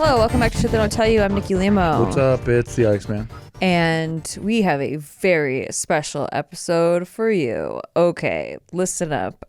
Hello, welcome back to Shit They Don't Tell You. I'm Nikki Limo. What's up? It's the Iceman. And we have a very special episode for you. Okay, listen up.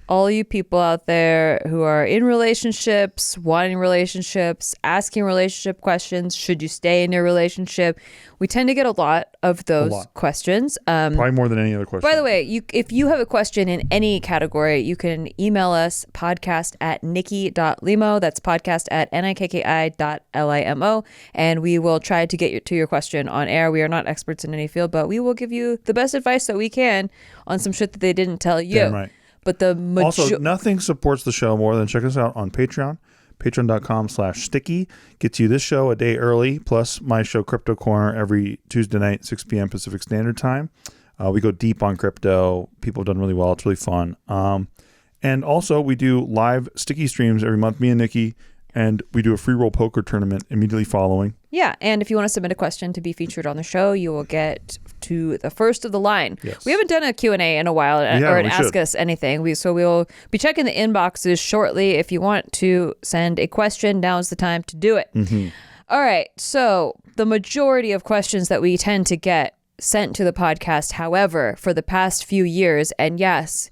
All you people out there who are in relationships, wanting relationships, asking relationship questions, should you stay in your relationship? We tend to get a lot of those questions. Probably more than any other question. By the way, if you have a question in any category, you can email us podcast@nikki.limo. That's podcast@nikki.limo. And we will try to get to your question on air. We are not experts in any field, but we will give you the best advice that we can on some shit that they didn't tell you. Damn right. But also, nothing supports the show more than check us out on Patreon. Patreon.com/sticky gets you this show a day early, plus my show Crypto Corner every Tuesday night, 6 p.m. Pacific Standard Time. We go deep on crypto. People have done really well. It's really fun. And also, we do live sticky streams every month, me and Nikki, and we do a free roll poker tournament immediately following. Yeah, and if you want to submit a question to be featured on the show, you will get to the first of the line. Yes. We haven't done a Q&A in a while or an Ask Us Anything. So we'll be checking the inboxes shortly. If you want to send a question, now's the time to do it. Mm-hmm. All right, so the majority of questions that we tend to get sent to the podcast, however, for the past few years, and yes,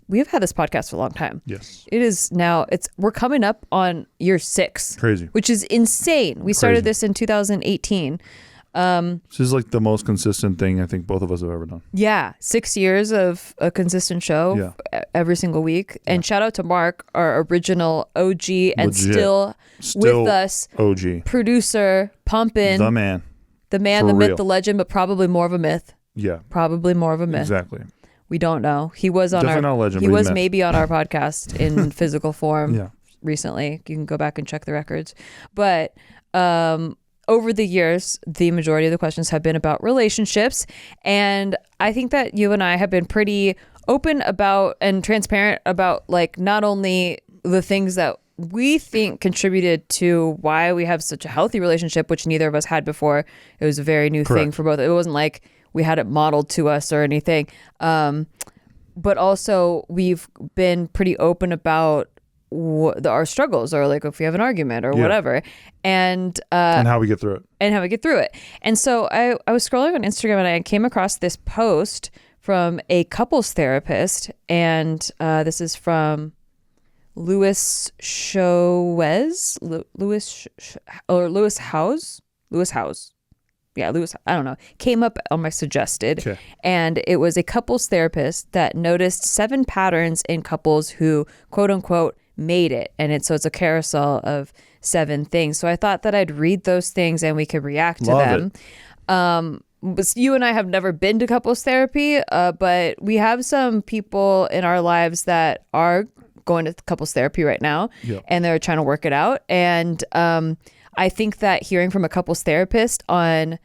we've had this podcast for a long time. Yes. It is now, we're coming up on year 6. Crazy. Which is insane. We started this in 2018. This is like the most consistent thing I think both of us have ever done. Yeah. 6 years of a consistent show every single week. And shout out to Mark, our original OG and still with us. OG. Producer, pumping. The man. The man, For the real. myth, the legend, but probably more of a myth. Yeah. Probably more of a myth. Exactly. We don't know. He was on Definitely not a legend, he but was he's maybe on our podcast in physical form recently. You can go back and check the records. But over the years, the majority of the questions have been about relationships. And I think that you and I have been pretty open about and transparent about like not only the things that we think contributed to why we have such a healthy relationship, which neither of us had before. It was a very new thing for both. It wasn't like we had it modeled to us or anything. But also we've been pretty open about our struggles or like if we have an argument or whatever. And how we get through it. And so I was scrolling on Instagram and I came across this post from a couples therapist. And this is from Lewis House. Yeah, Lewis, I don't know, came up on my suggested. Okay. And it was a couples therapist that noticed 7 patterns in couples who, quote unquote, made it. And it's a carousel of 7 things. So I thought that I'd read those things and we could react to them. You and I have never been to couples therapy, but we have some people in our lives that are going to couples therapy right now and they're trying to work it out. And I think that hearing from a couples therapist on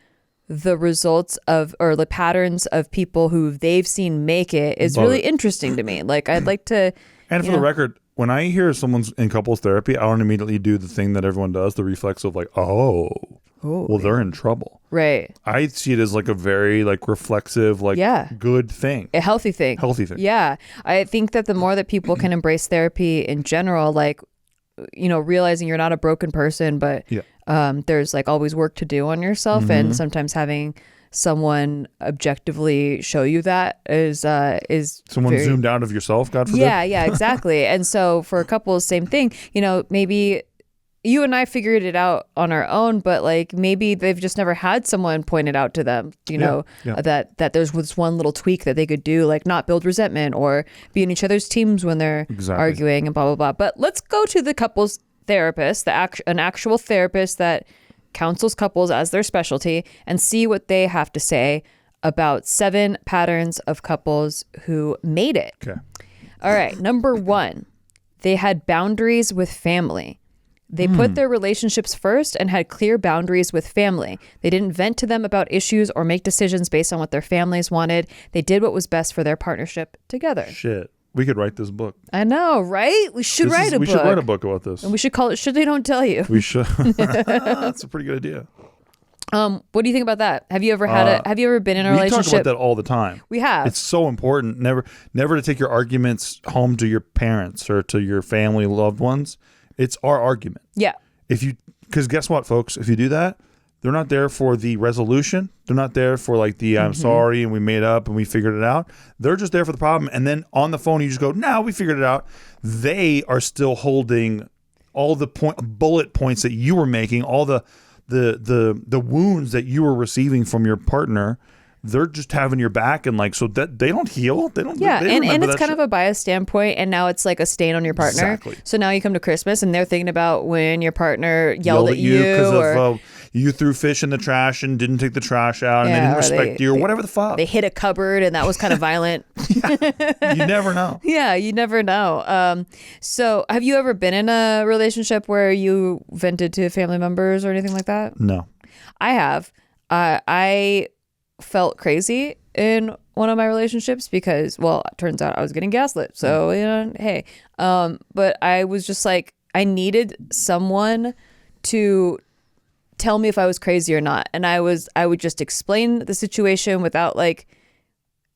the results of or the patterns of people who they've seen make it is really interesting to me. Like I'd like to. And for the record, when I hear someone's in couples therapy, I don't immediately do the thing that everyone does, the reflex of like, well, they're in trouble. Right. I see it as like a very like reflexive, like good thing. A healthy thing. Yeah. I think that the more that people can embrace therapy in general, like, realizing you're not a broken person, but there's like always work to do on yourself. Mm-hmm. And sometimes having someone objectively show you that is someone zoomed out of yourself, God forbid. Yeah, exactly. And so for couples, same thing, maybe you and I figured it out on our own, but like maybe they've just never had someone point it out to them, that there's this one little tweak that they could do, like not build resentment or be in each other's teams when they're arguing and blah, blah, blah. But let's go to the couples therapist, an actual therapist that counsels couples as their specialty and see what they have to say about 7 patterns of couples who made it. Okay. All right. Number 1, they had boundaries with family. They put their relationships first and had clear boundaries with family. They didn't vent to them about issues or make decisions based on what their families wanted. They did what was best for their partnership together. Shit. We could write this book. I know, right? We should write a book. We should write a book about this. And we should call it Should They Don't Tell You. We should. That's a pretty good idea. What do you think about that? Have you ever have you ever been in a relationship? We talk about that all the time. We have. It's so important. Never to take your arguments home to your parents or to your family, loved ones. It's our argument. Yeah. because guess what, folks? If you do that, they're not there for the resolution. They're not there for like the I'm sorry and we made up and we figured it out. They're just there for the problem. And then on the phone, you just go, "No, we figured it out." They are still holding all the bullet points that you were making, all the wounds that you were receiving from your partner. They're just having your back, and like, so that they don't heal. They don't. Yeah, they and it's kind of a biased standpoint, and now it's like a stain on your partner. Exactly. So now you come to Christmas, and they're thinking about when your partner yelled at you because you threw fish in the trash and didn't take the trash out, and they didn't respect you, or whatever the fuck. They hit a cupboard, and that was kind of violent. You never know. Yeah, you never know. So have you ever been in a relationship where you vented to family members or anything like that? No. I have. I felt crazy in one of my relationships because, well, it turns out I was getting gaslit. So, hey. But I was just like, I needed someone to tell me if I was crazy or not. And I would just explain the situation without like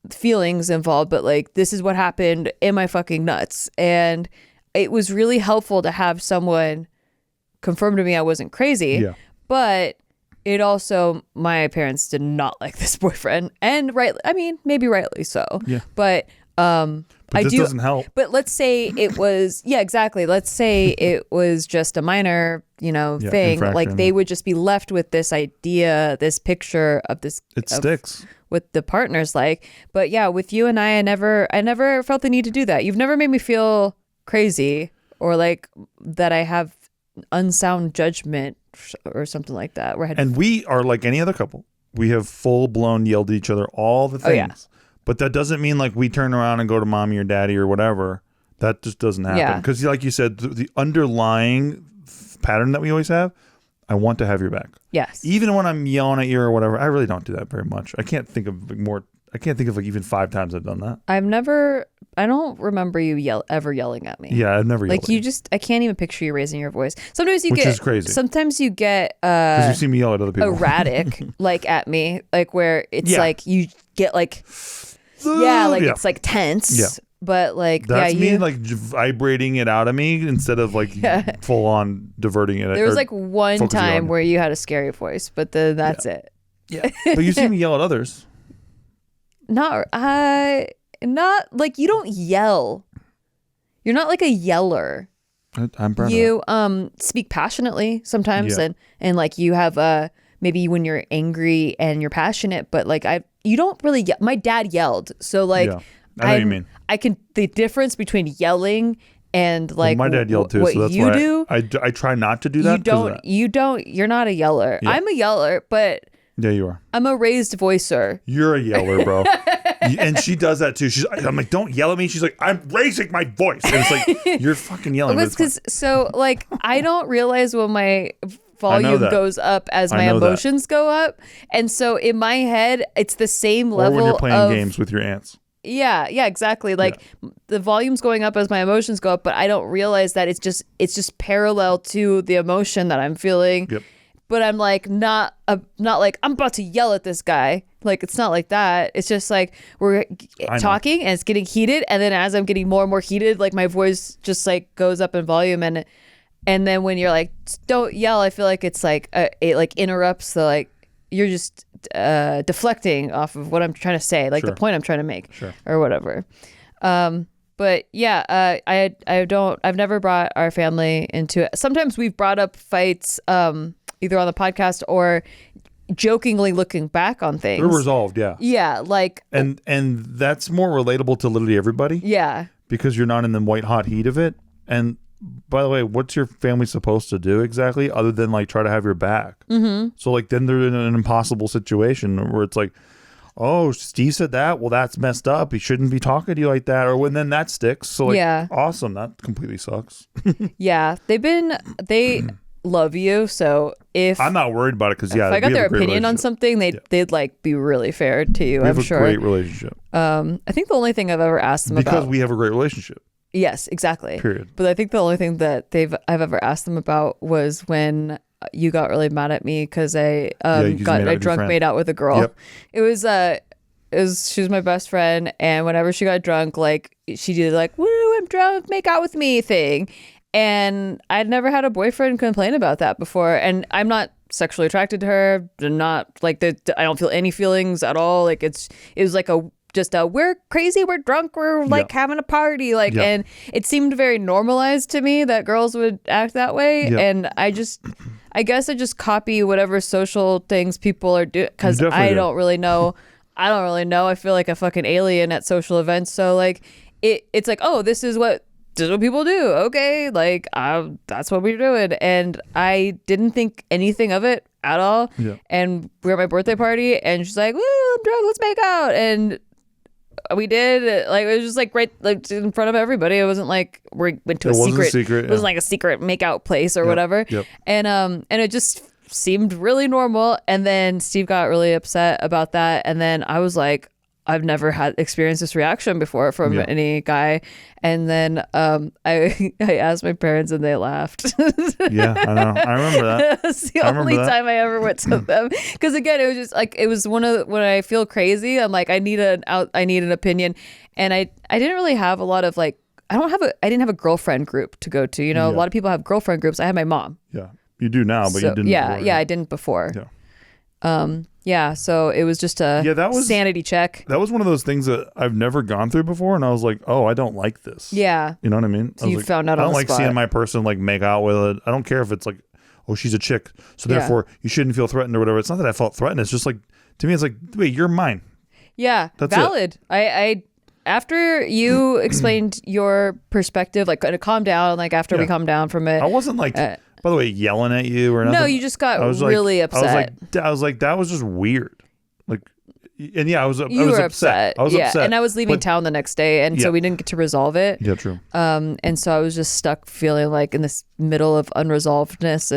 feelings involved, but like, this is what happened. Am I fucking nuts? And it was really helpful to have someone confirm to me I wasn't crazy. Yeah. But it also, my parents did not like this boyfriend, and maybe rightly so. Yeah. But this doesn't help. But let's say it was, yeah, exactly. Let's say it was just a minor, thing. Like they would just be left with this idea, this picture of this. It sticks with the partners, like. But yeah, with you and I never felt the need to do that. You've never made me feel crazy or like that I have unsound judgment or something like that. And we are like any other couple. We have full blown yelled at each other, all the things. Oh, yeah. But that doesn't mean like we turn around and go to mommy or daddy or whatever. That just doesn't happen. Because like you said, the underlying pattern that we always have, I want to have your back. Yes. Even when I'm yelling at you or whatever, I really don't do that very much. I can't think of like even 5 times I've done that. I don't remember you ever yelling at me. Yeah, I've never yelled like you just, I can't even picture you raising your voice. Sometimes Which is crazy. Sometimes you get because you see me yell at other people. Erratic, like at me, like where it's like you get like, it's like tense. Yeah. But like, that's me like vibrating it out of me instead of like full on diverting it. There was like one time where you had a scary voice, but then that's it. Yeah. But you see me yell at others. Not like you don't yell. You're not like a yeller. I'm proud you speak passionately sometimes, and like you have maybe when you're angry and you're passionate, but like you don't really yell. My dad yelled, so like I know what you mean. I can the difference between yelling and like my dad yelled too. What so that's you why do, I try not to do that. You're not a yeller. Yeah. I'm a yeller, but yeah, you are. I'm a raised voicer. You're a yeller, bro. And she does that too. I'm like, don't yell at me. She's like, I'm raising my voice. And it's like, you're fucking yelling. So like, I don't realize when my volume goes up as my emotions go up. And so in my head, it's the same level. Or when you're playing games with your aunts. Yeah, exactly. Like the volume's going up as my emotions go up, but I don't realize that it's just parallel to the emotion that I'm feeling. Yep. But I'm like not like I'm about to yell at this guy. Like it's not like that. It's just like we're talking and it's getting heated, and then as I'm getting more and more heated, like my voice just like goes up in volume, and then when you're like don't yell, I feel like it's like it like interrupts the like you're just deflecting off of what I'm trying to say, like the point I'm trying to make, or whatever. But yeah, I've never brought our family into it. Sometimes we've brought up fights, either on the podcast or jokingly looking back on things. They're resolved, yeah. Yeah, like and that's more relatable to literally everybody. Yeah. Because you're not in the white hot heat of it. And by the way, what's your family supposed to do exactly other than like try to have your back? Mm-hmm. So like then they're in an impossible situation where it's like, oh, Steve said that. Well, that's messed up. He shouldn't be talking to you like that. Or when then that sticks. So like, awesome. That completely sucks. Yeah, they love you, so if I'm not worried about it because if I got their opinion on something, they'd like be really fair to you. I'm sure. We have a great relationship. I think the only thing I've ever asked them about, because we have a great relationship. Yes, exactly. Period. But I think the only thing that I've ever asked them about was when you got really mad at me because I got a drunk made out with a girl. Yep. It was she was my best friend, and whenever she got drunk, like she did like woo, I'm drunk, make out with me thing. And I'd never had a boyfriend complain about that before. And I'm not sexually attracted to her. Not like that. I don't feel any feelings at all. Like it was like we're crazy, we're drunk, we're like having a party. Like, and it seemed very normalized to me that girls would act that way. And I guess I just copy whatever social things people are doing because I don't really know. I feel like a fucking alien at social events. So like it's like, oh, this is what people do. Okay, like that's what we're doing. And I didn't think anything of it at all. And we were at my birthday party and she's like, woo, I'm drunk, let's make out. And we did. Like, it was just like right like in front of everybody. It wasn't like we went to a secret. It wasn't like a secret makeout place or whatever. And it just seemed really normal. And then Steve got really upset about that. And then I was like, I've never had experienced this reaction before from any guy. And then I asked my parents and they laughed. Yeah, I know. I remember that. That's the only time I ever went to them. Because again, it was just like, it was one of when I feel crazy, I'm like, I need an opinion. And I didn't really have a lot of like, I didn't have a girlfriend group to go to. You know, a lot of people have girlfriend groups. I had my mom. Yeah, you do now, but you didn't before. Yeah, I didn't before. So it was just a sanity check. That was one of those things that I've never gone through before, and I was like, oh, I don't like this. Yeah. You know what I mean? So you found out on the spot. I don't like seeing my person like make out with it. I don't care if it's like, oh, she's a chick, so therefore you shouldn't feel threatened or whatever. It's not that I felt threatened. It's just like, to me, it's like, wait, you're mine. Yeah, that's valid. I after you explained your perspective, like kind of calm down, like after we calmed down from it. I wasn't like... by the way, yelling at you or nothing. No, you just got really upset. I was like, that was just weird. Like, and I was upset. I was upset. And I was leaving town the next day, and so we didn't get to resolve it. Yeah, true. And so I was just stuck feeling like in this middle of unresolvedness,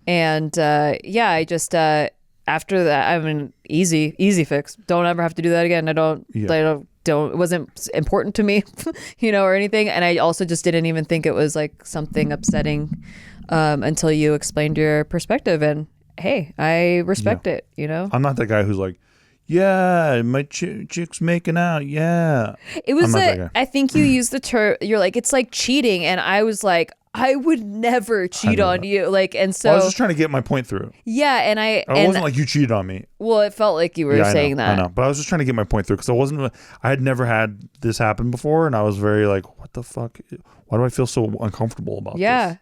and I just after that, I mean, easy fix. Don't ever have to do that again. I don't. It wasn't important to me, or anything. And I also just didn't even think it was like something upsetting until you explained your perspective. And hey, I respect it, I'm not that guy who's like, yeah, my chick's making out. Yeah. It was I think you used the term, you're like, it's like cheating. And I was like, I would never cheat on you. Like, and so I was just trying to get my point through. Yeah. And it wasn't like you cheated on me. Well, it felt like you were saying that. I know. But I was just trying to get my point through because I had never had this happen before. And I was very like, what the fuck? Why do I feel so uncomfortable about this?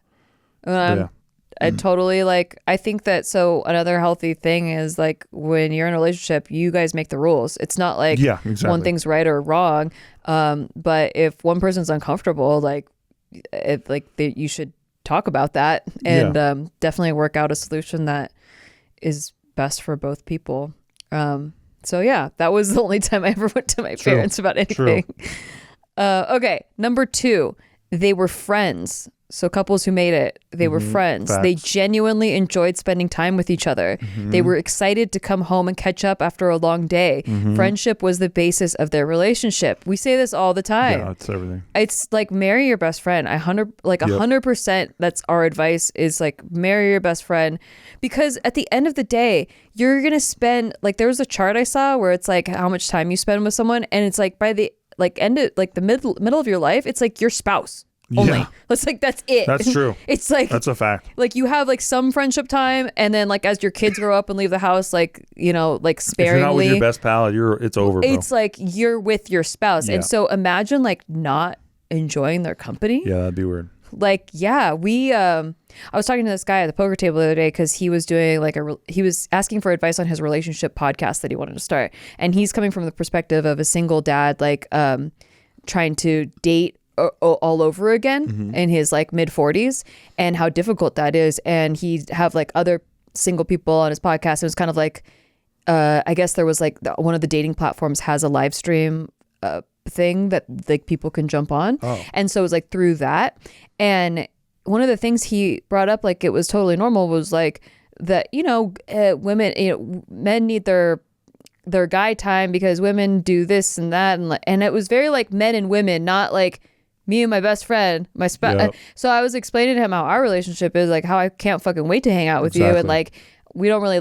I totally I think that another healthy thing is like when you're in a relationship, you guys make the rules. It's not like one thing's right or wrong. But if one person's uncomfortable, you should talk about that and definitely work out a solution that is best for both people. That was the only time I ever went to my parents about anything. Okay, number 2, they were friends. So couples who made it, they were friends. Facts. They genuinely enjoyed spending time with each other. They were excited to come home and catch up after a long day. Friendship was the basis of their relationship. We say this all the time. Yeah, it's everything. It's like marry your best friend. 100%. That's our advice. Is like marry your best friend, because at the end of the day, you're gonna spend there was a chart I saw where it's like how much time you spend with someone, and it's like by the end of the middle of your life, it's like your spouse. Only. Yeah. It's like that's it. That's true. It's like that's a fact. Like you have some friendship time, and then as your kids grow up and leave the house, sparingly. If you're not with your best pal, it's over. Bro. It's like you're with your spouse, and so imagine not enjoying their company. Yeah, that'd be weird. I was talking to this guy at the poker table the other day because he was doing he was asking for advice on his relationship podcast that he wanted to start, and he's coming from the perspective of a single dad, trying to date all over again in his mid 40s, and how difficult that is. And he have other single people on his podcast. It was kind of I guess there was one of the dating platforms has a live stream thing that people can jump on. And so it was through that. And one of the things he brought up, it was totally normal, was that women, men need their guy time because women do this and that, and it was very men and women, not me and my best friend, my spouse. Yep. So I was explaining to him how our relationship is, how I can't fucking wait to hang out with you, and we don't really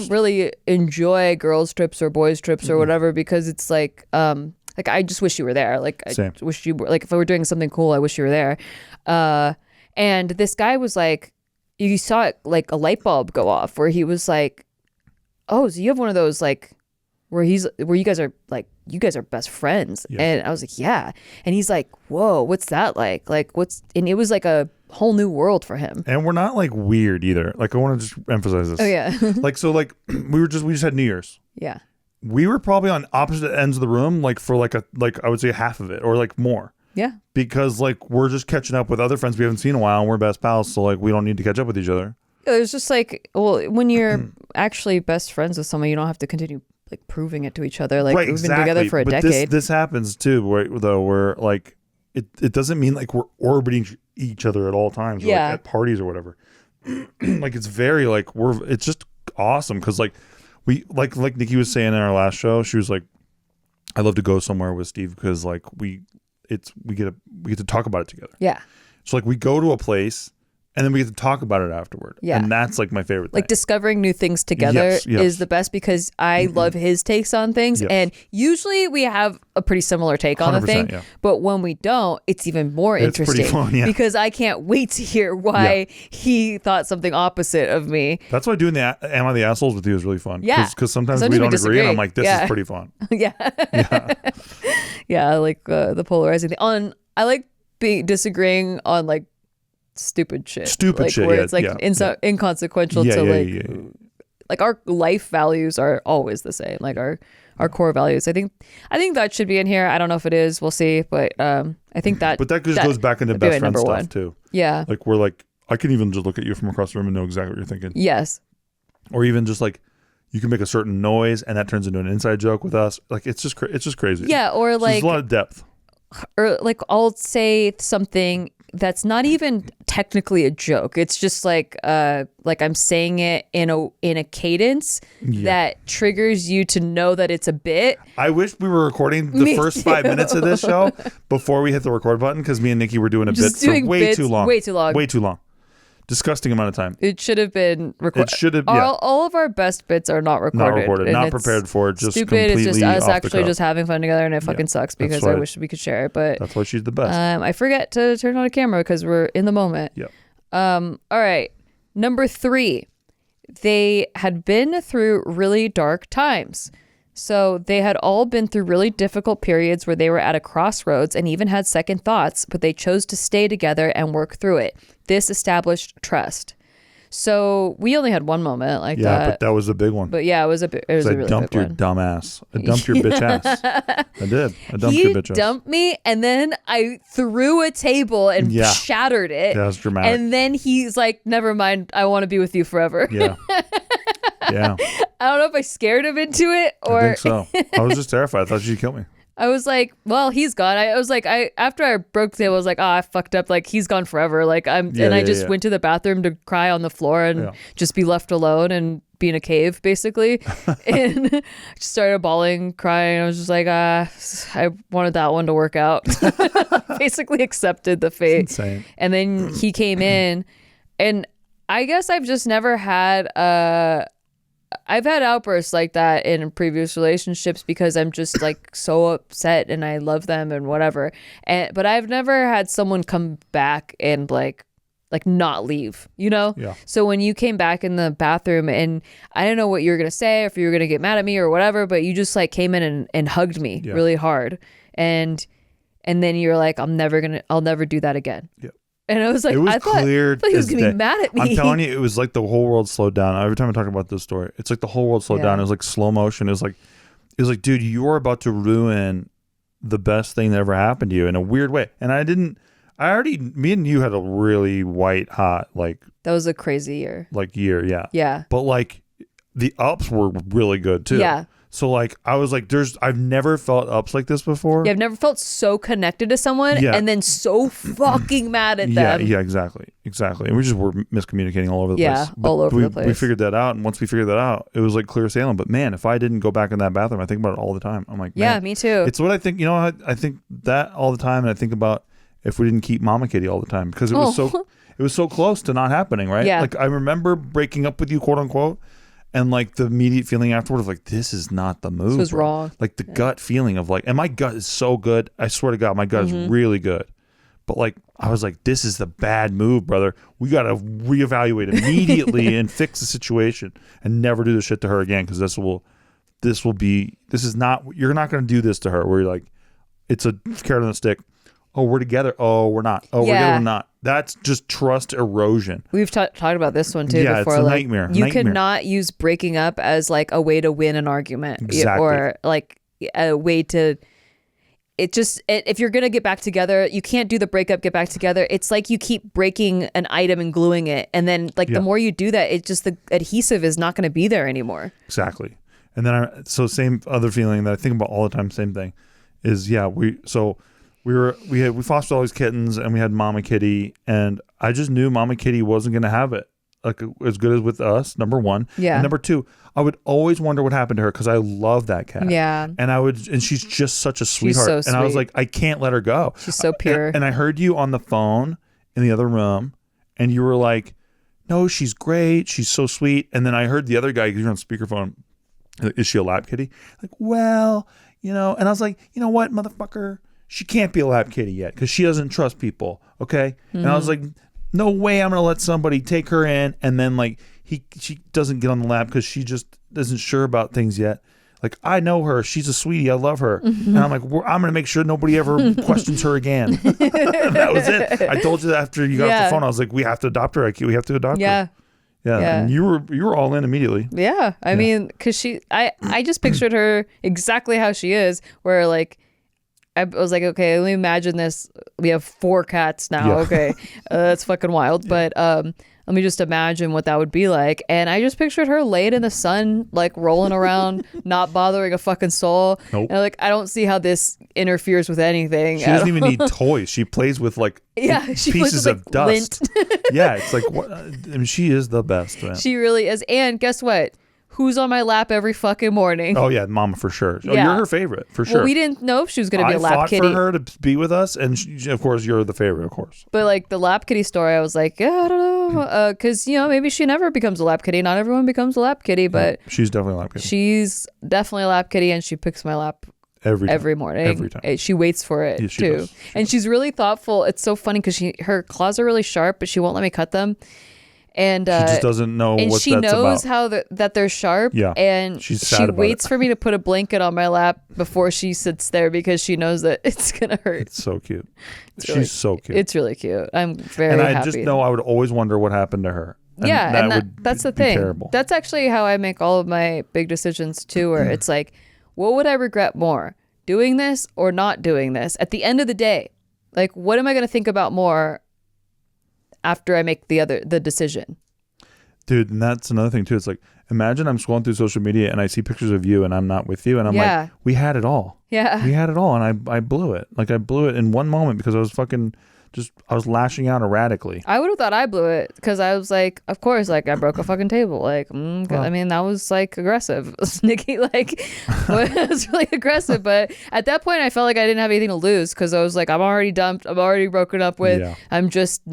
really enjoy girls trips or boys trips or whatever, because it's Like, I just wish you were there. Like, Same. I wish you were, like, if I were doing something cool, I wish you were there. And this guy was like, you saw it, like a light bulb go off where he was like, oh, so you have one of those, like, where you guys are best friends. Yeah. And I was like, yeah. And he's like, whoa, what's that like? Like, and it was like a whole new world for him. And we're not like weird either. Like, I want to just emphasize this. Oh yeah. Like, so like we just had New Year's. Yeah. We were probably on opposite ends of the room, like for like I would say half of it or like more. Yeah. Because like we're just catching up with other friends we haven't seen in a while and we're best pals. So like we don't need to catch up with each other. It was just like, well, when you're actually best friends with someone, you don't have to continue like proving it to each other. Like, we've been together for a decade. This happens too, where like it doesn't mean like we're orbiting each other at all times, or like at parties or whatever. Like, it's very like it's just awesome because like we like Nikki was saying in our last show, she was like, I love to go somewhere with Steve because like we get to talk about it together. Yeah. So like we go to a place and then we get to talk about it afterward. Yeah. And that's like my favorite thing. Like, discovering new things together is the best because I love his takes on things. Yes. And usually we have a pretty similar take on the thing. Yeah. But when we don't, it's even more interesting. It's pretty fun, because I can't wait to hear why he thought something opposite of me. That's why doing the Am I the Assholes with you is really fun. Yeah. Because sometimes we don't agree and I'm like, this is pretty fun. Yeah. Yeah. I like the polarizing thing. I like disagreeing on like stupid shit where it's like inconsequential to like our life values are always the same, like our core values. I think that should be in here. I don't know if it is, we'll see, but I think that just goes back into best friend stuff too. Yeah, like we're like, I can even just look at you from across the room and know exactly what you're thinking. Yes. Or even just like you can make a certain noise and that turns into an inside joke with us. Like, it's just crazy. Yeah. Or like, there's a lot of depth. Or like, I'll say something that's not even technically a joke. It's just like I'm saying it in a cadence that triggers you to know that it's a bit. I wish we were recording the first 5 minutes of this show before we hit the record button, because me and Nikki were doing a bit for way too long. Disgusting amount of time. It should have been recorded. It should have. All of our best bits are not recorded. Not prepared for it. Just stupid. It's just us actually just just having fun together, and it fucking sucks because I wish we could share it. But that's why she's the best. I forget to turn on a camera because we're in the moment. Yep. All right. Number 3, they had been through really dark times. So they had all been through really difficult periods where they were at a crossroads and even had second thoughts, but they chose to stay together and work through it. This established trust. So we only had one moment like that. Yeah, but that was a big one. But yeah, it was a really big one. I dumped your dumb ass. I dumped your bitch ass. I did. I dumped your bitch ass. He dumped me, and then I threw a table and shattered it. That was dramatic. And then he's like, never mind, I want to be with you forever. Yeah. Yeah. I don't know if I scared him into it or... I think so. I was just terrified. I thought you'd kill me. I was like, well, he's gone. I was like, after I broke the table, I was like, I fucked up. Like, he's gone forever. Like, I just went to the bathroom to cry on the floor and just be left alone and be in a cave, basically. And I just started bawling, crying. I was just like, I wanted that one to work out. Basically accepted the fate. It's insane. And then he came in, and I guess I've just never had I've had outbursts like that in previous relationships because I'm just like so upset and I love them and whatever. But I've never had someone come back and like not leave, you know? Yeah. So when you came back in the bathroom and I didn't know what you were going to say or if you were going to get mad at me or whatever, but you just like came in and hugged me really hard. And then you're like, I'll never do that again. Yeah. And I was like, I thought he was going to be mad at me. I'm telling you, it was like the whole world slowed down. Every time I talk about this story, it's like the whole world slowed down. It was like slow motion. It was like, dude, you are about to ruin the best thing that ever happened to you in a weird way. And me and you had a really white hot, like. That was a crazy year. Like year, yeah. Yeah. But like the ups were really good too. Yeah. So like I was like, I've never felt ups like this before. Yeah, I've never felt so connected to someone and then so fucking mad at them. Yeah, exactly. And we just were miscommunicating all over the place. Yeah, all over the place. We figured that out, and once we figured that out, it was like clear sailing. But man, if I didn't go back in that bathroom, I think about it all the time. I'm like, man, yeah, me too. It's what I think. You know, I think that all the time, and I think about if we didn't keep Mama Kitty all the time because it was so close to not happening, right? Yeah. Like I remember breaking up with you, quote unquote. And like the immediate feeling afterward of like, this is not the move. This was wrong. Like the gut feeling of like, and my gut is so good. I swear to God, my gut is really good. But like, I was like, this is the bad move, brother. We got to reevaluate immediately and fix the situation and never do this shit to her again. Cause you're not going to do this to her where you're like, it's a carrot on the stick. Oh, we're together. Oh, we're not. Oh, we're together. We're not. That's just trust erosion. We've talked about this one too before. It's a nightmare. You cannot use breaking up as like a way to win an argument. Exactly. Or like a way to, if you're going to get back together, you can't do the breakup, get back together. It's like you keep breaking an item and gluing it. And then like the more you do that, it just, the adhesive is not going to be there anymore. Exactly. And then same other feeling that I think about all the time, same thing is, we fostered all these kittens and we had Mama Kitty, and I just knew Mama Kitty wasn't going to have it like as good as with us, number one. Yeah. And number two, I would always wonder what happened to her because I love that cat. Yeah. And she's just such a sweetheart. So sweet. And I was like, I can't let her go. She's so pure. And I heard you on the phone in the other room and you were like, no, she's great. She's so sweet. And then I heard the other guy, because you're on speakerphone, is she a lap kitty? Like, well, and I was like, you know what, motherfucker? She can't be a lap kitty yet because she doesn't trust people. Okay. And I was like, no way I'm going to let somebody take her in. And then like she doesn't get on the lap because she just isn't sure about things yet. Like, I know her. She's a sweetie. I love her. And I'm like, I'm going to make sure nobody ever questions her again. That was it. I told you that after you got off the phone. I was like, we have to adopt her. We have to adopt her. Yeah. And you were all in immediately. Yeah. I mean, because I just pictured her exactly how she is, where like, I was like, okay, let me imagine this. We have 4 cats now. Yeah. Okay. That's fucking wild. Yeah. But let me just imagine what that would be like. And I just pictured her laid in the sun, like rolling around, not bothering a fucking soul. Nope. And like, I don't see how this interferes with anything. She doesn't even need toys. She plays with like pieces of dust. Yeah. It's like, what? I mean, she is the best, man. She really is. And guess what? Who's on my lap every fucking morning? Oh yeah, Mama for sure. Oh, you're her favorite for sure. Well, we didn't know if she was going to be a lap kitty. I fought for her to be with us, and of course you're the favorite, of course. But like the lap kitty story, I was like, yeah, I don't know, because maybe she never becomes a lap kitty. Not everyone becomes a lap kitty, but she's definitely a lap kitty. She's definitely a lap kitty, and she picks my lap every morning. Every time. She waits for it too, and she's really thoughtful. It's so funny because her claws are really sharp, but she won't let me cut them. And she just doesn't know what that's about. And she knows how that they're sharp. Yeah. And she waits for me to put a blanket on my lap before she sits there because she knows that it's going to hurt. It's so cute. She's so cute. It's really cute. I'm very happy. And I just know I would always wonder what happened to her. And that's the thing. Terrible. That's actually how I make all of my big decisions too, where it's like, what would I regret more? Doing this or not doing this? At the end of the day, like, what am I going to think about more after I make the decision? Dude, and that's another thing too. It's like, imagine I'm scrolling through social media and I see pictures of you and I'm not with you, and I'm like, we had it all. Yeah. We had it all, and I blew it. Like, I blew it in one moment because I was I was lashing out erratically. I would have thought I blew it because I was like, of course, like I broke a fucking table. Like, I mean, that was like aggressive. Nikki, like, it was really aggressive. But at that point, I felt like I didn't have anything to lose because I was like, I'm already dumped. I'm already broken up with. Yeah. I'm just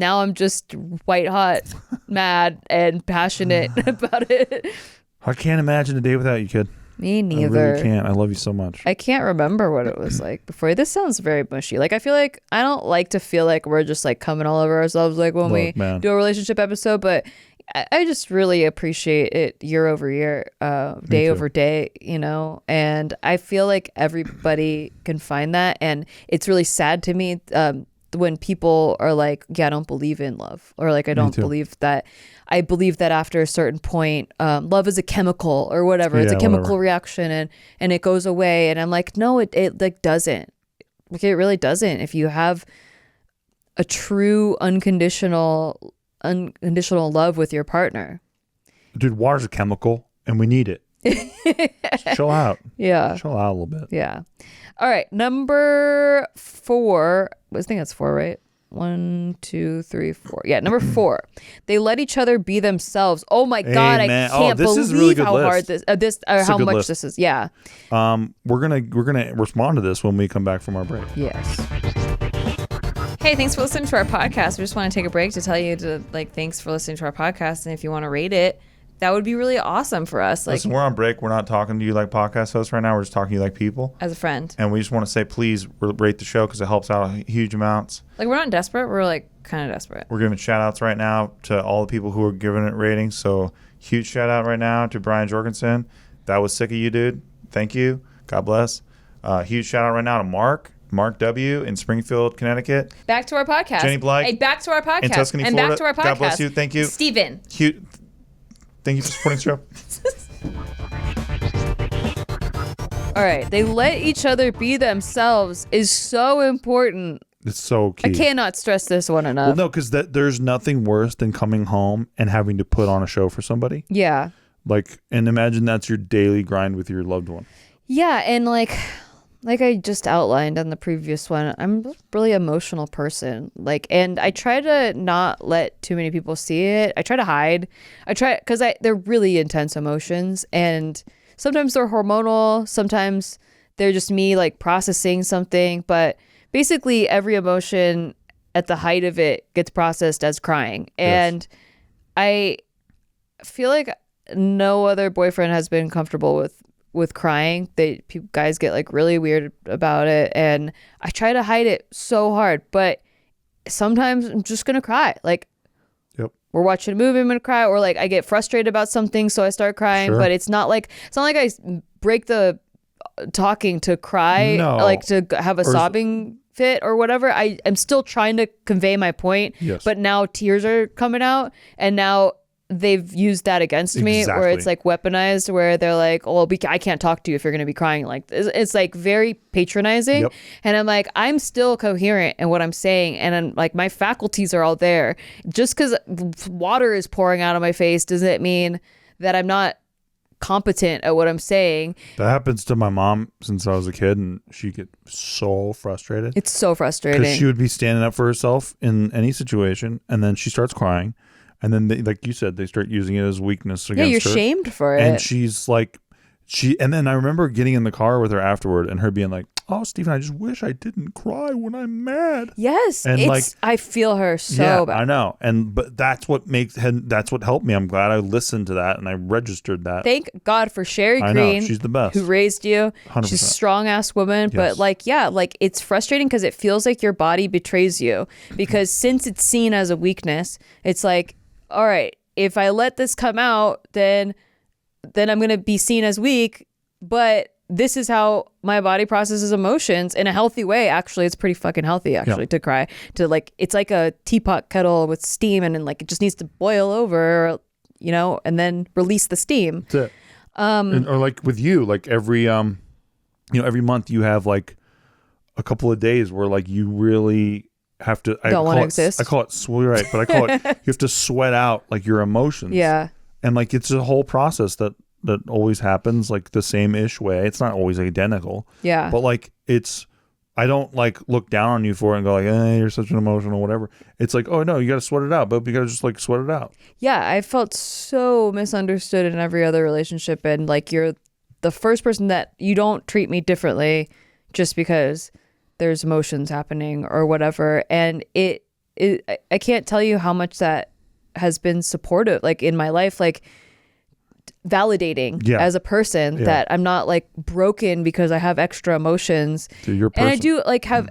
white hot, mad, and passionate about it. I can't imagine a day without you, kid. Me neither. I really can't. I love you so much. I can't remember what it was like before. This sounds very mushy. Like, I feel like I don't like to feel like we're just like coming all over ourselves like when we do a relationship episode, but I just really appreciate it year over year, day over day, and I feel like everybody can find that. And it's really sad to me when people are like, yeah, I don't believe in love, or like, I don't believe that. I believe that after a certain point, love is a chemical or whatever. It's a chemical reaction and it goes away. And I'm like, no, it like doesn't. Like, it really doesn't. If you have a true unconditional love with your partner. Dude, water's a chemical and we need it. Chill out. Yeah. Chill out a little bit. Yeah. All right. Number 4. I think that's 4, right? 1, 2, 3, 4. Yeah, number 4. They let each other be themselves. Oh my God, Amen. I can't believe really how list. hard this how much list. This is. Yeah. We're gonna respond to this when we come back from our break. Yes. Hey, thanks for listening to our podcast. We just want to take a break to tell you thanks for listening to our podcast, and if you want to rate it, that would be really awesome for us. Like, listen, we're on break. We're not talking to you like podcast hosts right now. We're just talking to you like people. As a friend. And we just want to say, please rate the show because it helps out huge amounts. Like, we're not desperate. We're like kind of desperate. We're giving shout outs right now to all the people who are giving it ratings. So huge shout out right now to Brian Jorgensen. That was sick of you, dude. Thank you. God bless. Huge shout out right now to Mark W. in Springfield, Connecticut. Back to our podcast. Jenny Blythe. Hey, back to our podcast. In Tuscany, and Florida. Back to our podcast. God bless you. Thank you. Steven. Thank you for supporting the show. All right. They let each other be themselves is so important. It's so key. I cannot stress this one enough. Well, no, because there's nothing worse than coming home and having to put on a show for somebody. Yeah. Like, and imagine that's your daily grind with your loved one. Yeah. And like I just outlined on the previous one, I'm a really emotional person. Like, and I try to not let too many people see it. I try to hide. Because they're really intense emotions, and sometimes they're hormonal. Sometimes they're just me like processing something. But basically, every emotion at the height of it gets processed as crying. And yes. I feel like no other boyfriend has been comfortable with crying. Guys get like really weird about it, and I try to hide it so hard, but sometimes I'm just gonna cry. Like, yep, we're watching a movie, I'm gonna cry, or like I get frustrated about something, so I start crying. Sure. But it's not like I break the talking to cry, like to have a sobbing fit or whatever. I'm still trying to convey my point, yes. But now tears are coming out, and now they've used that against me, where it's like weaponized, where they're like, oh, I can't talk to you if you're going to be crying. Like, it's like very patronizing. Yep. And I'm like, I'm still coherent in what I'm saying. And I'm like, my faculties are all there. Just because water is pouring out of my face doesn't mean that I'm not competent at what I'm saying. That happens to my mom since I was a kid, and she get so frustrated. It's so frustrating. Because she would be standing up for herself in any situation, and then she starts crying. And then, like you said, they start using it as weakness against her. Yeah, you're shamed for it. And she's like, and then I remember getting in the car with her afterward and her being like, oh, Stephen, I just wish I didn't cry when I'm mad. Yes. And I feel her so bad. I know. But that's what helped me. I'm glad I listened to that and I registered that. Thank God for Sherry Green. I know. She's the best. Who raised you. 100%. She's a strong ass woman. Yes. But it's frustrating because it feels like your body betrays you. Because since it's seen as a weakness, it's like, all right, if I let this come out, then I'm going to be seen as weak. But this is how my body processes emotions in a healthy way. Actually, it's pretty fucking healthy, actually, to cry. It's like a teapot kettle with steam, and like it just needs to boil over, and then release the steam. That's it. Or like with you, like every month you have like a couple of days where like you really have to. Don't want to exist. I call it, right, but I call it, you have to sweat out like your emotions. Yeah. And like it's a whole process that always happens like the same-ish way. It's not always identical. Yeah. But like I don't like look down on you for it and go like, you're such an emotional whatever. It's like, oh no, you got to sweat it out, but you got to just like sweat it out. Yeah. I felt so misunderstood in every other relationship, and like you're the first person that you don't treat me differently just because there's emotions happening or whatever. And I can't tell you how much that has been supportive, like in my life, like validating as a person that I'm not like broken because I have extra emotions. So you're a person. And I do like have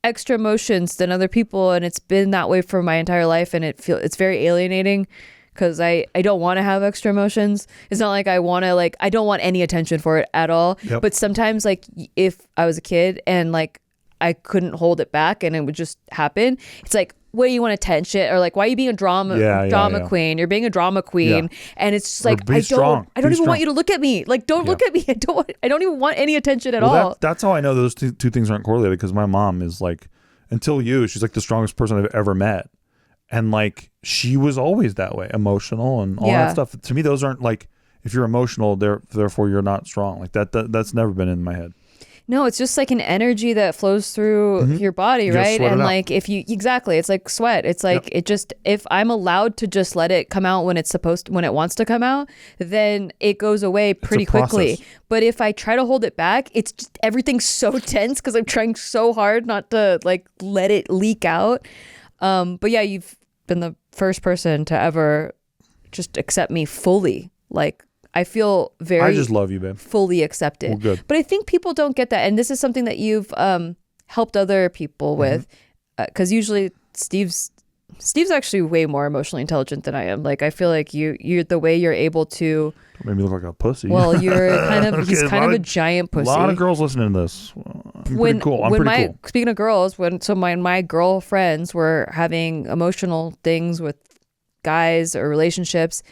extra emotions than other people. And it's been that way for my entire life. And it's very alienating because I don't want to have extra emotions. It's not like I want to, like, I don't want any attention for it at all. Yep. But sometimes like if I was a kid and like I couldn't hold it back and it would just happen, it's like, what do you want attention? Or like, why are you being a drama queen? You're being a drama queen. Yeah. And it's just like, I don't even want you to look at me. Like, don't look at me. I don't even want any attention at all. That's how I know those two things aren't correlated, because my mom is like, she's like the strongest person I've ever met. And like, she was always that way, emotional and all that stuff. To me, those aren't like, if you're emotional, therefore you're not strong. Like that's never been in my head. No, it's just like an energy that flows through your body, right? And like it's like sweat. It's like if I'm allowed to just let it come out when it wants to come out, then it goes away pretty quickly. But if I try to hold it back, it's just everything's so tense because I'm trying so hard not to like let it leak out. But yeah, you've been the first person to ever just accept me fully Like, I feel very I just love you, babe. fully accepted. Well, good. But I think people don't get that. And this is something that you've helped other people with. Because usually Steve's actually way more emotionally intelligent than I am. Like, I feel like you're the way you're able to. Made me look like a pussy. Well, you're kind of he's kind of a giant pussy. A lot of girls listening to this. I'm pretty cool. Speaking of girls, my girlfriends were having emotional things with guys or relationships,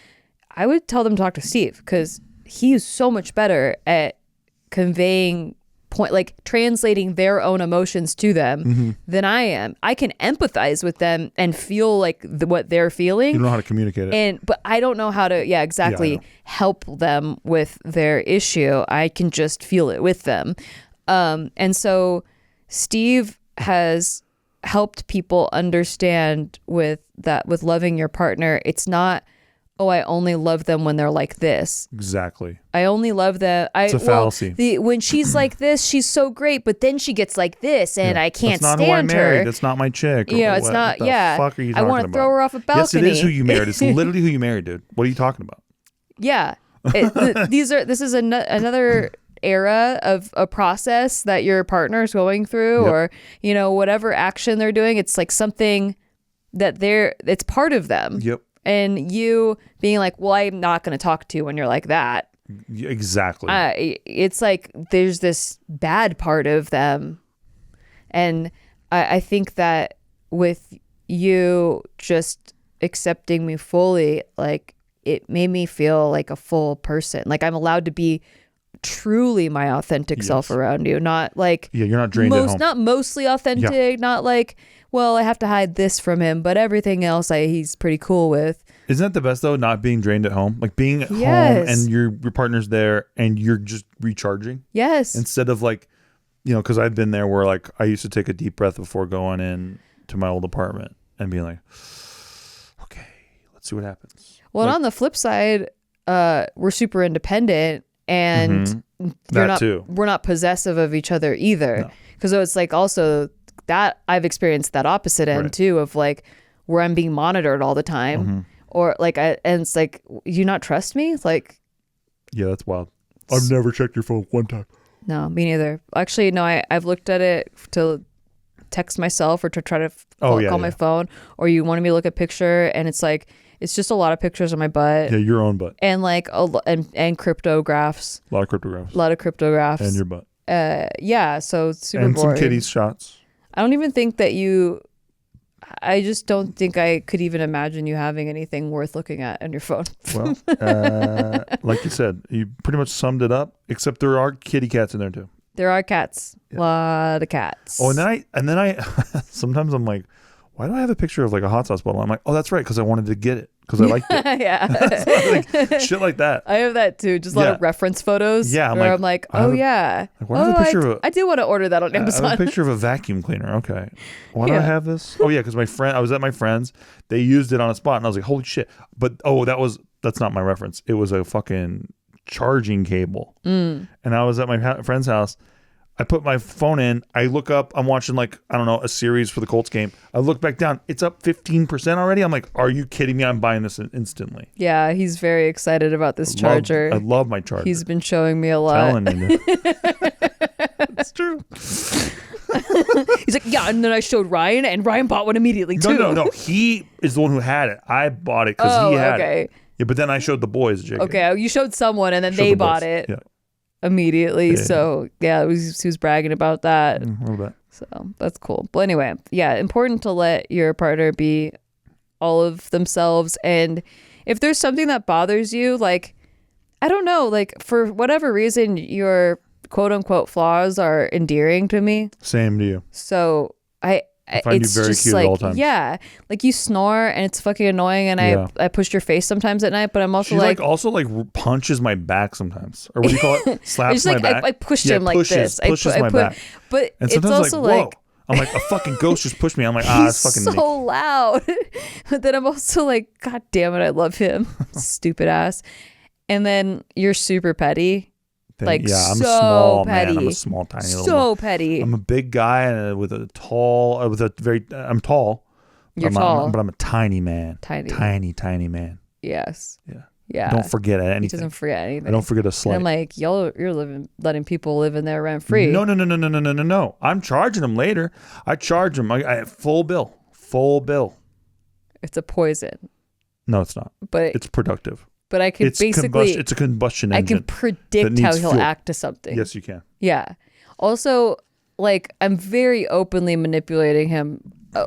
I would tell them to talk to Steve because he is so much better at conveying like translating their own emotions to them than I am. I can empathize with them and feel like what they're feeling. You don't know how to communicate it. But I don't know how to, help them with their issue. I can just feel it with them. And so Steve has helped people understand with loving your partner. It's not, oh, I only love them when they're like this. Exactly. I only love them. It's a fallacy. When she's like this, she's so great, but then she gets like this, and I can't stand her. That's not who I married. That's not my chick. It's not. What the fuck are you talking about? I want to throw her off a balcony. Yes, it is who you married. It's literally who you married, dude. What are you talking about? Yeah. This is another era of a process that your partner's going through, or whatever action they're doing. It's like something that it's part of them. Yep. And you being like, well, I'm not going to talk to you when you're like that. Exactly. It's like there's this bad part of them. And I think that with you just accepting me fully, like it made me feel like a full person. Like I'm allowed to be truly my authentic self around you. Not like, you're not drained at home. Not mostly authentic, not like, well, I have to hide this from him, but everything else he's pretty cool with. Isn't that the best though? Not being drained at home, like being at home and your partner's there and you're just recharging. Yes. Instead of like, because I've been there where like I used to take a deep breath before going in to my old apartment and being like, okay, let's see what happens. Well, like, on the flip side, we're super independent and we're not possessive of each other either. Because it's like also that I've experienced that opposite end too of like where I'm being monitored all the time or like and it's like, you not trust me? It's like, yeah, that's wild. I've never checked your phone one time. No, me neither. Actually, no, I've looked at it to text myself or to try to call my phone, or you wanted me to look at a picture and it's like, it's just a lot of pictures of my butt. Yeah, your own butt. And like and cryptographs. A lot of cryptographs. A lot of cryptographs. And your butt. Yeah, so it's super boring. And some kitties shots. I don't even think that I just don't think I could even imagine you having anything worth looking at on your phone. Well, like you said, you pretty much summed it up, except there are kitty cats in there too. There are cats. A lot of cats. Oh, and then I sometimes I'm like, why do I have a picture of like a hot sauce bottle? I'm like, oh, that's right, because I wanted to get it because I liked it. Yeah. Like, shit like that. I have that too. Just a lot of reference photos. Yeah. I'm like, oh yeah. Why do I have a picture of I do want to order that on Amazon. I have a picture of a vacuum cleaner. Okay. Why do I have this? Oh yeah, because I was at my friend's. They used it on a spot, and I was like, holy shit. But that's not my reference. It was a fucking charging cable. And I was at my friend's house. I put my phone in. I look up. I'm watching a series for the Colts game. I look back down. It's up 15% already. I'm like, are you kidding me? I'm buying this instantly. Yeah, he's very excited about this charger. I love my charger. He's been showing me a lot. Telling me. It's true. He's like, yeah, and then I showed Ryan, and Ryan bought one immediately too. No. He is the one who had it. I bought it because he had it. Yeah, but then I showed the boys. JK. Okay, you showed someone, and then they bought it. Yeah. Immediately. So he was bragging about that. A little bit. So that's cool. But anyway, important to let your partner be all of themselves. And if there's something that bothers you, like, I don't know, like for whatever reason, your quote unquote flaws are endearing to me. Same to you. So I find you very cute at all times. Yeah, like you snore and it's fucking annoying, and I push your face sometimes at night, but I'm also she also punches my back sometimes, or what do you call it? Slaps my back. I pushed him like this. Pushes my back. But and it's also like, I'm like, a fucking ghost just pushed me. I'm like, it's fucking so Nick. Loud. But then I'm also like, God damn it, I love him, stupid ass. And then you're super petty. I'm small, petty. man. I'm a small, tiny little. So petty. I'm a big guy and I'm tall. You're tall, but I'm a tiny man. Tiny man. Yes. Yeah. Yeah. I don't forget anything. He doesn't forget anything. I don't forget a slight. And I'm like, you're letting people live in there rent free. No. I'm charging them later. I charge them. I full bill. It's a poison. No, it's not. But it's productive. But I can it's a combustion engine. I can predict how he'll act to something. Yes, you can. Yeah. Also, like, I'm very openly manipulating him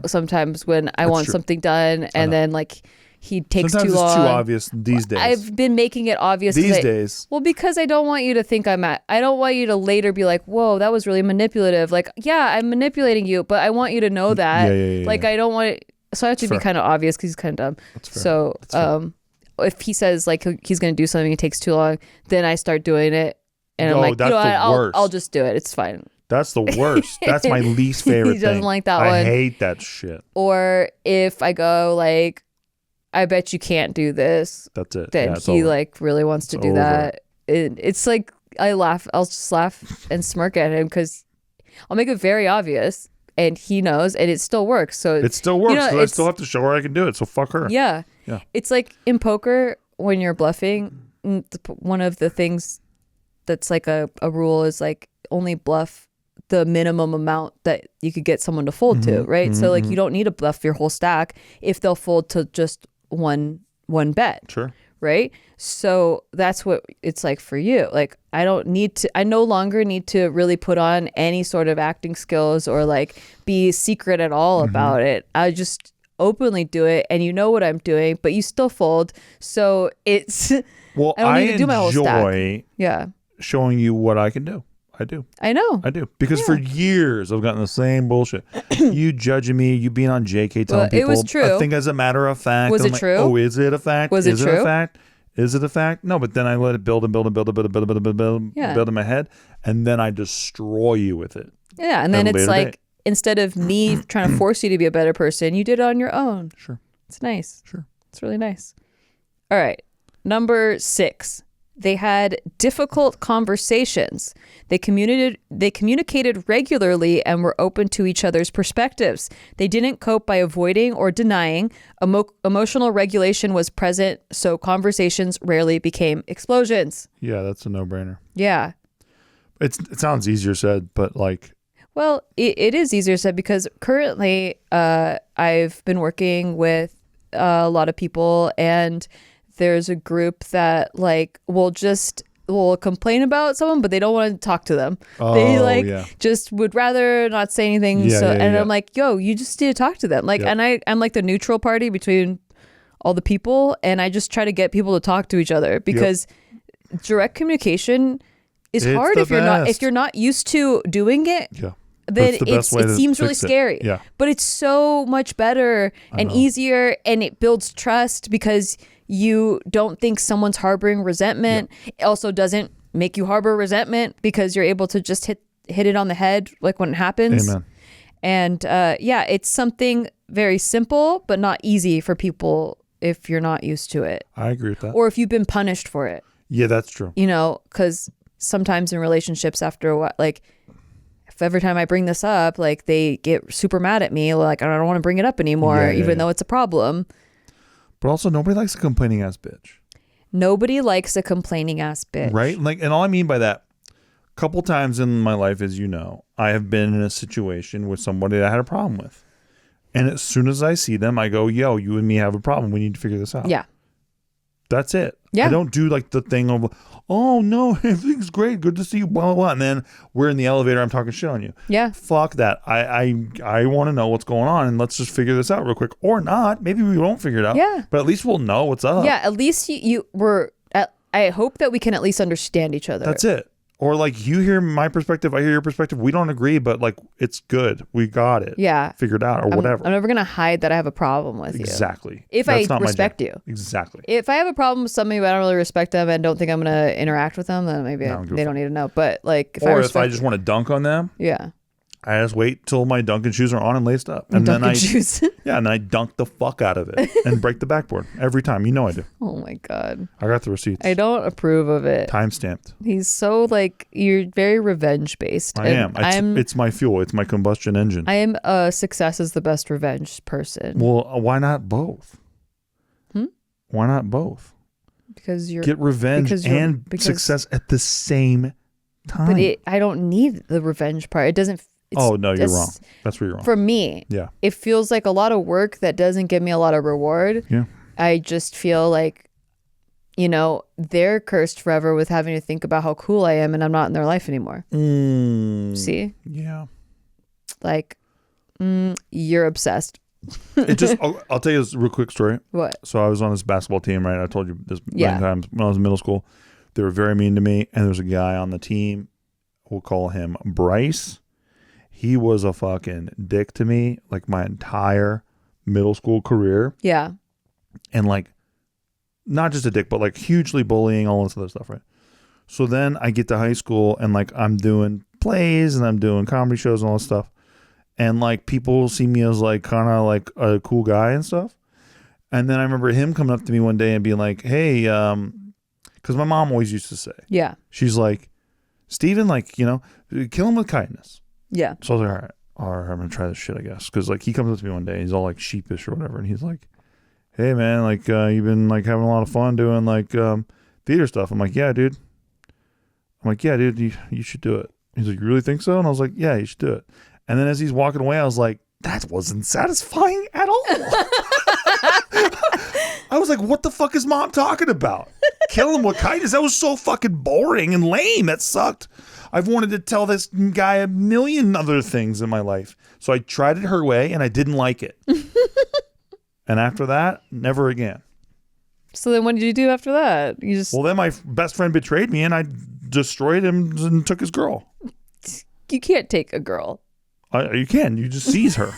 sometimes when I want something done, and then like he takes sometimes too long. It's too obvious these days. I've been making it obvious these days. Well, because I don't want you to think I don't want you to later be like, whoa, that was really manipulative. Like, yeah, I'm manipulating you, but I want you to know that. Yeah. Like, I don't want it. So I have to be kind of obvious because he's kind of dumb. That's fair. So, if he says like he's going to do something, it takes too long, then I start doing it, and I'm like, I'll just do it. It's fine. That's the worst. That's my least favorite thing. He doesn't like that one. I hate that shit. Or if I go like, I bet you can't do this. That's it. Then he like really wants to do that. It's like I laugh. I'll just laugh and smirk at him because I'll make it very obvious, and he knows, and it still works. So it still works. So I still have to show her I can do it. So fuck her. Yeah. It's like in poker when you're bluffing. One of the things that's like a rule is like only bluff the minimum amount that you could get someone to fold to, right? So like you don't need to bluff your whole stack if they'll fold to just one bet. Sure. Right? So that's what it's like for you. Like I no longer need to really put on any sort of acting skills or like be secret at all about it. I just openly do it, and you know what I'm doing, but you still fold. So it's well, I don't need to do my whole stack. Yeah. Showing you what I can do. I do. I know. I do. Because for years I've gotten the same bullshit. You judging me, you being on JK telling people. It was true. I think as a matter of fact. Was it true? Oh, is it a fact? Was it true? Is it a fact? Is it a fact? No, but then I let it build in my head, and then I destroy you with it. Yeah, and then it's like, instead of me trying to force you to be a better person, you did it on your own. Sure. It's nice. Sure. It's really nice. All right. Number 6. They had difficult conversations. They communicated regularly and were open to each other's perspectives. They didn't cope by avoiding or denying. Emotional regulation was present, so conversations rarely became explosions. Yeah, that's a no-brainer. Yeah. It sounds easier said, but like... Well, it is easier said because currently I've been working with a lot of people, and there's a group that like will complain about someone, but they don't want to talk to them. They just would rather not say anything. I'm like, yo, you just need to talk to them. Like, and I'm like the neutral party between all the people, and I just try to get people to talk to each other because direct communication is hard if you're not used to doing it. Yeah. Then it seems really scary. Yeah. But it's so much better and easier, and it builds trust because you don't think someone's harboring resentment. Yeah. It also doesn't make you harbor resentment because you're able to just hit it on the head like when it happens. Amen. And it's something very simple but not easy for people if you're not used to it. I agree with that. Or if you've been punished for it. Yeah, that's true. You know, because sometimes in relationships after a while, like if every time I bring this up, like they get super mad at me, like I don't want to bring it up anymore, even though it's a problem. But also, nobody likes a complaining ass bitch. Nobody likes a complaining ass bitch. Right? Like, and all I mean by that, a couple times in my life, as you know, I have been in a situation with somebody that I had a problem with. And as soon as I see them, I go, yo, you and me have a problem. We need to figure this out. Yeah. That's it. Yeah. I don't do like the thing of, oh no, everything's great, good to see you, blah, blah, blah. And then we're in the elevator, I'm talking shit on you. Yeah. Fuck that. I want to know what's going on, and let's just figure this out real quick. Or not. Maybe we won't figure it out. Yeah. But at least we'll know what's up. Yeah. At least I hope that we can at least understand each other. That's it. Or like you hear my perspective, I hear your perspective. We don't agree, but like it's good. We got it. Yeah. Figured out or whatever. I'm never going to hide that I have a problem with you. Exactly. If I respect you. Exactly. If I have a problem with somebody but I don't really respect them and don't think I'm going to interact with them, then maybe they don't need to know. But like if I just want to dunk on them. Yeah. I just wait till my Dunkin' shoes are on and laced up. And then I dunk the fuck out of it and break the backboard every time. You know I do. Oh my God. I got the receipts. I don't approve of it. Time stamped. He's so like, you're very revenge based. I am. It's my fuel. It's my combustion engine. I am a success is the best revenge person. Well, why not both? Why not both? Because you're get revenge and success at the same time. But I don't need the revenge part. It doesn't. Oh no, you're wrong. That's where you're wrong. For me, yeah, it feels like a lot of work that doesn't give me a lot of reward. Yeah, I just feel like, they're cursed forever with having to think about how cool I am, and I'm not in their life anymore. See? Yeah. Like, you're obsessed. It just. I'll tell you this real quick story. What? So I was on this basketball team, right? I told you this many times when I was in middle school. They were very mean to me, and there's a guy on the team. We'll call him Bryce. He was a fucking dick to me, like my entire middle school career. Yeah. And like, not just a dick, but like hugely bullying, all this other stuff, right? So then I get to high school and like I'm doing plays and I'm doing comedy shows and all this stuff. And like people see me as like kind of like a cool guy and stuff. And then I remember him coming up to me one day and being like, hey, because my mom always used to say, yeah, she's like, Steven, like, kill him with kindness. Yeah. So I was like, all right, I'm going to try this shit, I guess. Because like he comes up to me one day, he's all like sheepish or whatever. And he's like, hey man, like you've been like having a lot of fun doing like theater stuff. I'm like, yeah, dude. You should do it. He's like, you really think so? And I was like, yeah, you should do it. And then as he's walking away, I was like, that wasn't satisfying at all. I was like, what the fuck is mom talking about? Kill him with kindness. That was so fucking boring and lame. That sucked. I've wanted to tell this guy a million other things in my life. So I tried it her way and I didn't like it. And after that, never again. So then what did you do after that? Well, then my best friend betrayed me and I destroyed him and took his girl. You can't take a girl. You can. You just seize her.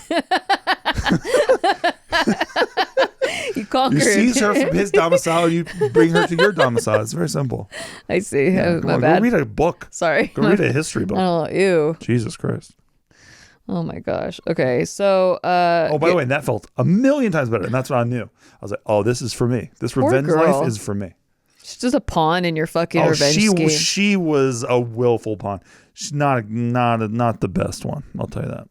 You conquer. You seize her from his domicile. You bring her to your domicile. It's very simple. I see. Yeah, My bad. Go read a book. Sorry. Go read a history book. Oh, ew. Jesus Christ. Oh my gosh. Okay, so by the way, that felt a million times better, and that's what I knew. I was like, oh, this is for me. This revenge life is for me. She's just a pawn in your fucking revenge scheme. She was a willful pawn. She's not the best one. I'll tell you that.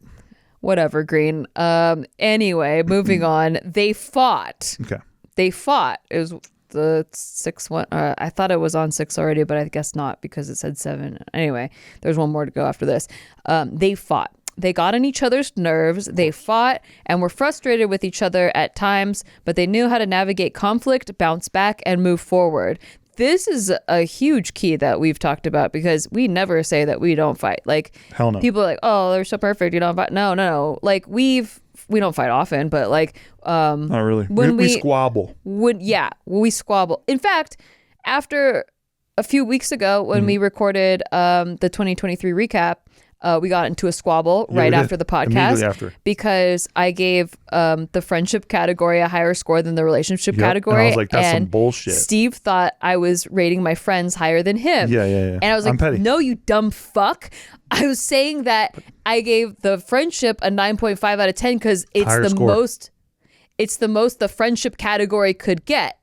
Whatever, Green. Anyway, moving on. They fought. Okay. They fought. It was the 6-1. I thought it was on 6 already, but I guess not because it said 7. Anyway, there's one more to go after this. They fought. They got on each other's nerves. They fought and were frustrated with each other at times, but they knew how to navigate conflict, bounce back, and move forward. This is a huge key that we've talked about because we never say that we don't fight. Like, hell no. People are like, oh, they're so perfect. You don't fight. No. Like, we don't fight often, but like, not really. When we squabble. We squabble. In fact, after a few weeks ago when we recorded the 2023 recap, we got into a squabble right after the podcast because I gave the friendship category a higher score than the relationship category. And I was like, that's some bullshit. Steve thought I was rating my friends higher than him. Yeah. And I was like, no, you dumb fuck. I was saying that I gave the friendship a 9.5 out of 10 because it's the most the friendship category could get.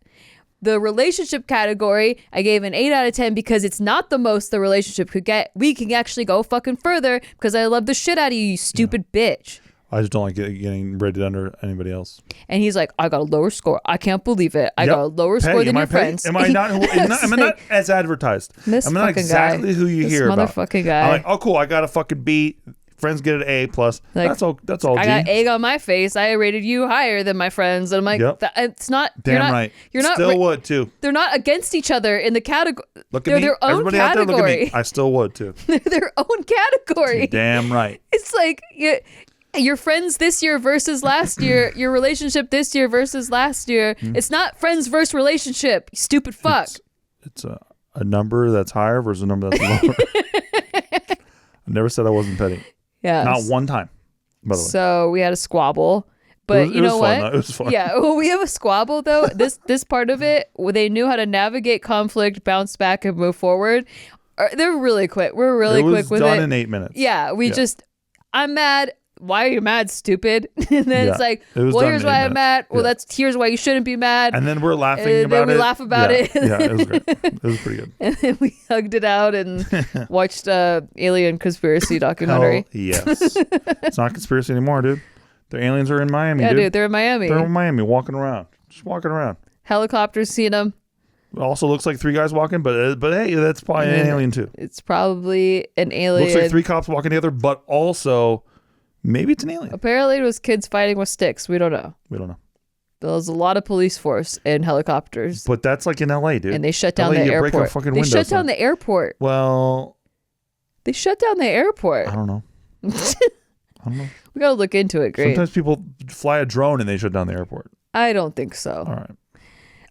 The relationship category, I gave an 8 out of 10 because it's not the most the relationship could get. We can actually go fucking further because I love the shit out of you, you stupid bitch. I just don't like getting rated under anybody else. And he's like, I got a lower score. I can't believe it. I got a lower score than your friends. Am I not? Am I not as advertised? I'm not exactly who you hear about. This motherfucking guy. I'm like, oh cool, I got a fucking B. Friends get an A plus. Like, that's all. I got egg on my face. I rated you higher than my friends, and I'm like, it's not. Damn right. You're not. Still would too. They're not against each other in the category. They're their own Everybody category. Out there, look at me. I still would too. They're their own category. You're damn right. It's like your friends this year versus last year. Your relationship this year versus last year. It's not friends versus relationship. You stupid fuck. It's a number that's higher versus a number that's lower. I never said I wasn't petty. Yeah. Not one time, by the way. So we had a squabble. But you know what? It was fun. Yeah. Well, we have a squabble, though. This part of it, they knew how to navigate conflict, bounce back, and move forward. They're really quick. We're really quick with it. It was done in 8 minutes. Yeah. I'm mad. Why are you mad, stupid? And then it's like, well, here's why I'm mad. Well, here's why you shouldn't be mad. And then we're laughing about it. We laugh about it. Yeah, it was great. It was pretty good. And then we hugged it out and watched alien conspiracy documentary. Hell yes. It's not conspiracy anymore, dude. The aliens are in Miami, dude. They're in Miami. They're in Miami walking around. Just walking around. Helicopters seen them. Also looks like 3 guys walking, but hey, that's probably an alien too. It's probably an alien. Looks like 3 cops walking together, but also maybe it's an alien. Apparently it was kids fighting with sticks. We don't know. There was a lot of police force and helicopters. But that's like in LA, dude. And they shut down the airport. Break a fucking window, they shut down the airport. Well, they shut down the airport. I don't know. We gotta look into it. Great. Sometimes people fly a drone and they shut down the airport. I don't think so. All right.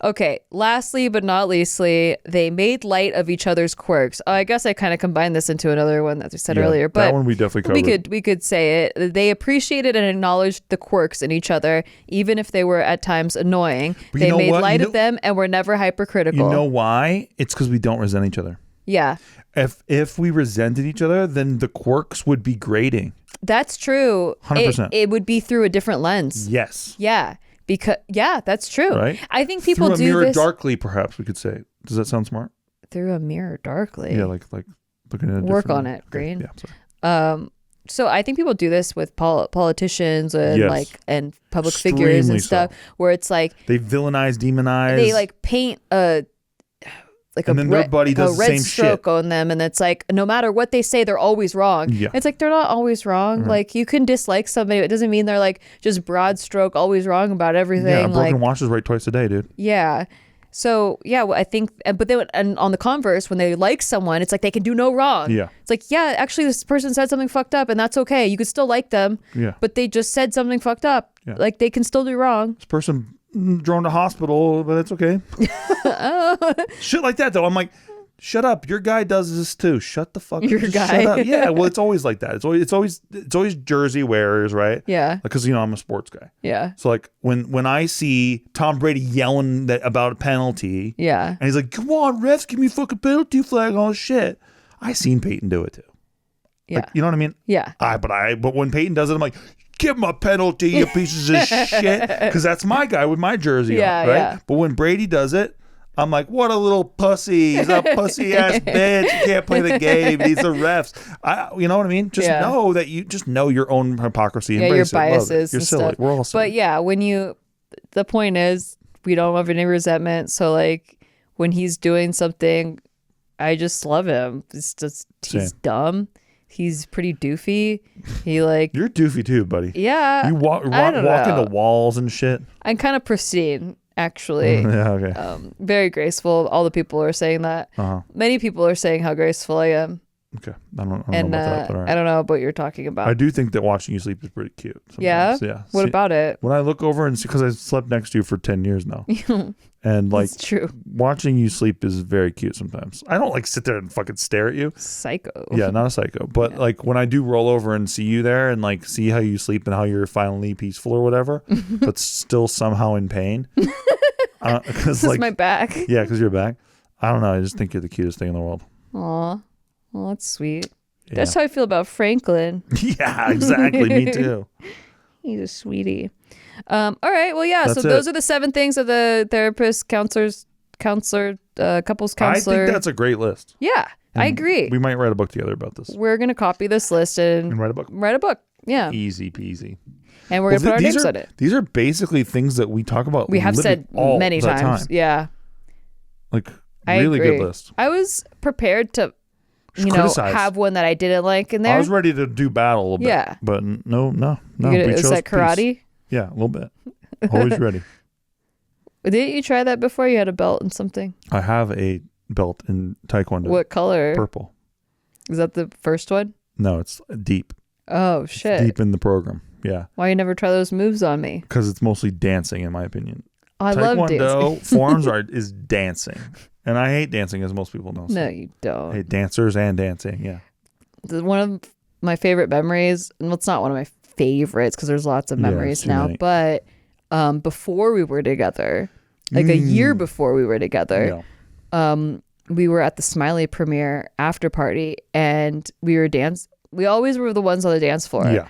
Okay, lastly but not leastly, they made light of each other's quirks. I guess I kind of combined this into another one that we said earlier, but that one we definitely covered. We could say it. They appreciated and acknowledged the quirks in each other, even if they were at times annoying. But they made light of them and were never hypercritical. You know why? It's because we don't resent each other. Yeah. If we resented each other, then the quirks would be grating. That's true. 100%. It would be through a different lens. Yes. Yeah. Because that's true. Right? I think people through a do mirror this darkly, perhaps we could say. Does that sound smart? Through a mirror darkly. Yeah, like looking at work on it, Green. Yeah, sorry. So I think people do this with politicians and and public Extremely figures and stuff, where it's like they villainize, demonize. They like paint a red stroke on them, and it's like no matter what they say, they're always wrong. Yeah. It's like they're not always wrong. Right. Like you can dislike somebody, but it doesn't mean they're like just broad stroke always wrong about everything. Yeah, a broken watch is right twice a day, dude. Yeah. So yeah, I think, but then and on the converse, when they like someone, it's like they can do no wrong. Yeah. It's like, yeah, actually this person said something fucked up and that's okay. You could still like them. Yeah. But they just said something fucked up. Yeah. Like they can still do wrong. This person drone to hospital, but it's okay. Shit like that though. I'm like, shut up. Your guy does this too. Shut the fuck up. Your guy. Shut up. Yeah. Well, it's always like that. It's always jersey wearers, right? Yeah. Because I'm a sports guy. Yeah. So like when I see Tom Brady yelling about a penalty, yeah, and he's like, "Come on, refs, give me a fucking penalty flag." All shit. I seen Peyton do it too. Yeah. Like, you know what I mean? Yeah. But when Peyton does it, I'm like, give him a penalty, you pieces of shit. Because that's my guy with my jersey on, right? Yeah. But when Brady does it, I'm like, what a little pussy. He's a pussy ass bitch. You can't play the game. He's the refs. You know what I mean? Just know that you just know your own hypocrisy. Yeah, your biases. You're silly. Stuff. We're all silly. But yeah, the point is, we don't have any resentment. So like when he's doing something, I just love him. He's dumb. He's pretty doofy. He like you're doofy too, buddy. Yeah, you walk into walls and shit. I'm kind of pristine, actually. Yeah, okay. Very graceful. All the people are saying that. Many people are saying how graceful I am. Okay, I don't know about that. But all right. I don't know what you're talking about. I do think that watching you sleep is pretty cute. Sometimes. Yeah. What about it? When I look over and see, because I slept next to you for 10 years now, and like, it's true. Watching you sleep is very cute sometimes. I don't like sit there and fucking stare at you. Psycho. Yeah, not a psycho, but like when I do roll over and see you there and like see how you sleep and how you're finally peaceful or whatever, but still somehow in pain. Because like my back. Yeah, because your back. I don't know. I just think you're the cutest thing in the world. Aw. Well, that's sweet. Yeah. That's how I feel about Franklin. Yeah, exactly. Me too. He's a sweetie. All right. Well, yeah. So those are the 7 things of the therapist, counselor, couples counselor. I think that's a great list. Yeah, I agree. We might write a book together about this. We're gonna copy this list and write a book. Write a book. Yeah. Easy peasy. And we're gonna put our names on it. These are basically things that we talk about. We have said many times. Yeah. Like really good list. I was prepared to. Have one that I didn't like in there. I was ready to do battle a little bit. Yeah. But no. Is that karate? Peace. Yeah, a little bit. Always ready. Didn't you try that before? You had a belt and something? I have a belt in Taekwondo. What color? Purple. Is that the first one? No, it's deep. Oh, shit. It's deep in the program. Yeah. Why you never try those moves on me? Because it's mostly dancing, in my opinion. I love dancing. Taekwondo forms is dancing. And I hate dancing, as most people know. So. No, you don't. I hate dancers and dancing, yeah. One of my favorite memories, and it's not one of my favorites because there's lots of memories now, many. But before we were together, like a year before we were together, we were at the Smiley premiere after party, and we always were the ones on the dance floor. Yeah.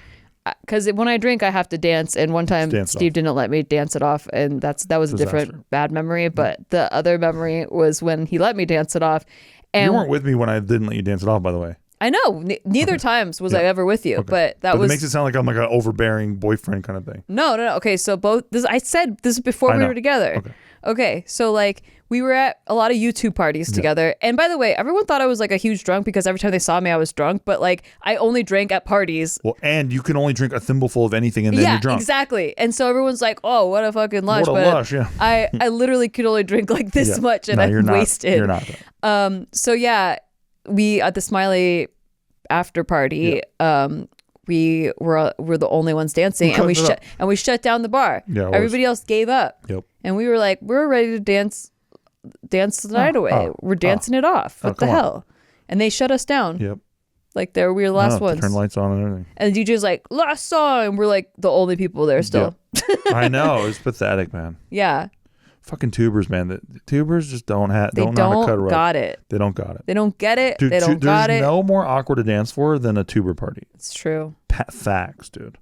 Because when I drink, I have to dance. And one time, Steve didn't let me dance it off, and that was a different bad memory. But the other memory was when he let me dance it off. And you weren't with me when I didn't let you dance it off, by the way. I know. Neither times was I ever with you, but it makes it sound like I'm like an overbearing boyfriend kind of thing. No. Okay, so both. I said this is before we were together. Okay, so like we were at a lot of YouTube parties together. And by the way, everyone thought I was like a huge drunk because every time they saw me, I was drunk. But like I only drank at parties. Well, and you can only drink a thimbleful of anything and then you're drunk. Exactly. And so everyone's like, oh, what a fucking lush. What a lush, yeah. I literally could only drink like this much and I'm wasted. You're not. So yeah, we at the Smiley after party, we were the only ones dancing and we shut down the bar. Yeah, everybody else gave up. Yep. And we were like, we're ready to dance the night away. We're dancing it off. What the hell? And they shut us down. Yep. Like we were the last ones. Turn lights on and everything. And the DJ's like, last song. And we're like the only people there still. Yep. I know. It's pathetic, man. Yeah. Fucking tubers, man. The tubers just don't know how to cut a rug. Got it. They don't got it. They don't get it. Dude, they don't got it. There's no more awkward to dance for than a tuber party. It's true. Facts, dude.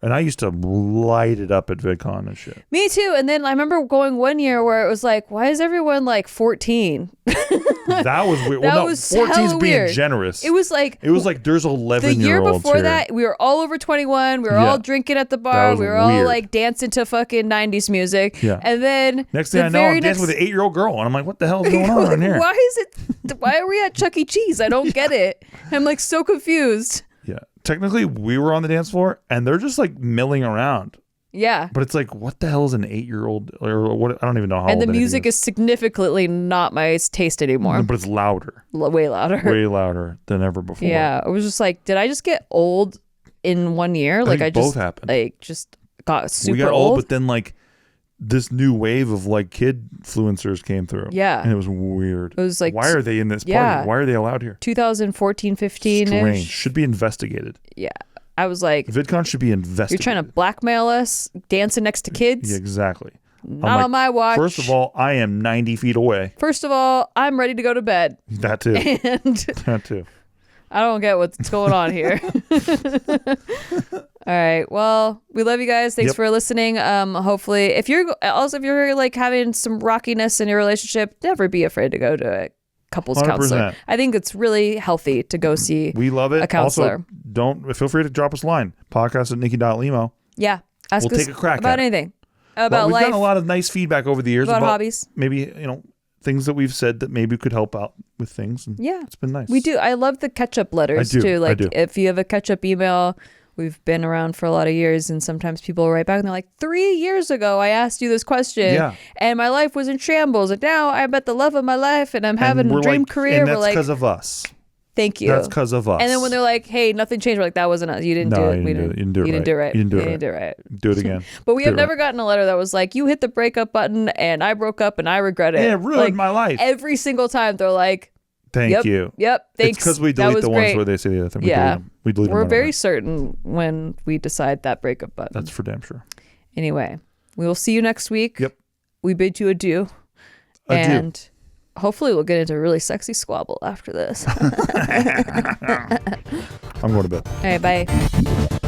And I used to light it up at VidCon and shit. Me too. And then I remember going one year where it was like, why is everyone like 14? That was weird. That well, no, was 14's being weird. Generous. It was like there's 11-year-olds. The year before here. that, we were all over 21. We were all drinking at the bar. We were all like dancing to fucking 90s music. Yeah. And then next thing I know, I'm dancing with an 8-year-old girl, and I'm like, what the hell is going on here? Why are we at Chuck E. Cheese? I don't get it. I'm like so confused. Yeah. Technically, we were on the dance floor, and they're just like milling around. Yeah. But it's like, what the hell is an 8-year-old or what? I don't even know how. And the music is significantly not my taste anymore. But it's louder. Way louder. Way louder than ever before. Yeah. It was just like, did I just get old in 1 year? I think both happened. Like just got super we got old. But then like this new wave of like kid influencers came through. Yeah. And it was weird. It was like, why are they in this party? Why are they allowed here? 2014, 15-ish. Strange. Should be investigated. Yeah. I was like, VidCon should be investigated. You're trying to blackmail us dancing next to kids? Yeah, exactly. Not on my watch. First of all, I am 90 feet away. First of all, I'm ready to go to bed. That too. And that too. I don't get what's going on here. All right. Well, we love you guys. Thanks for listening. Hopefully, if you're like having some rockiness in your relationship, never be afraid to go to a couples 100%. counselor. I think it's really healthy to go see. We love it. A counselor. Also, feel free to drop us a line. Podcast@nikki.limo. Yeah. We'll take a crack about at anything. About we've life. gotten a lot of nice feedback over the years about hobbies. Maybe things that we've said that maybe could help out with things. And it's been nice. We do. I love the catch-up letters too. Like if you have a catch-up email, we've been around for a lot of years, and sometimes people write back and they're like, 3 years ago, I asked you this question, and my life was in shambles, and now I met the love of my life, and I'm having a dream career. And that's because of us. Thank you. That's because of us. And then when they're like, hey, nothing changed, we're like, that wasn't us. You didn't do it. You didn't do it right. You didn't do it right. Do it again. But we have never gotten a letter that was like, you hit the breakup button, and I broke up, and I regret it. Yeah, it ruined my life. Every single time, they're like, Thank you. Yep. Thanks. It's because we delete the ones where they say the other thing. Yeah. We delete them. We're very certain when we decide that breakup button. That's for damn sure. Anyway, we will see you next week. Yep. We bid you adieu. Adieu. And hopefully we'll get into a really sexy squabble after this. I'm going to bed. All right. Bye.